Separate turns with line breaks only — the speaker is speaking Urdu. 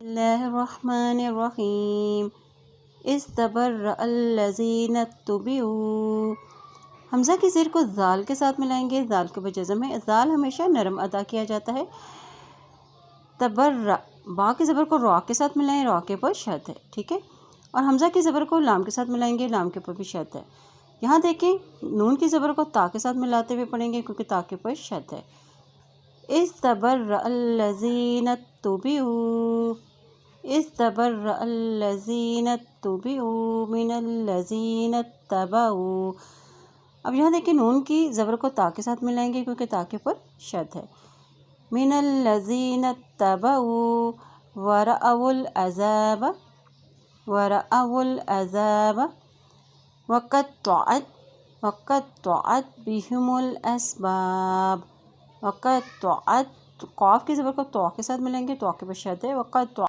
اللہ الرحمن الرحیم استبرأ الذین اتبعوا۔ حمزہ کی زیر کو ذال کے ساتھ ملائیں گے، ذال کے بجزم ہے، ذال ہمیشہ نرم ادا کیا جاتا ہے۔ تبرأ، با کی زبر کو را کے ساتھ ملائیں، را کے پر شد ہے، ٹھیک ہے، اور حمزہ کی زبر کو لام کے ساتھ ملائیں گے، لام کے پر بھی شد ہے۔ یہاں دیکھیں نون کی زبر کو تا کے ساتھ ملاتے ہوئے پڑھیں گے کیونکہ تا کے پر شد ہے۔ استبرأ الذین اتبعوا، استبرأ الذین اتبعوا من الذین اتبعوا۔ اب یہاں دیکھیں نون کی زبر کو تا کے ساتھ ملائیں گے کیونکہ تا کے پر شد ہے۔ من الذین اتبعوا ورأوا العذاب، ورأوا العذاب وقطعت بهم الاسباب، وقطعت، قاف کی زبر کو تو کے ساتھ ملیں گے، تو کے پر شد ہے، وقطعت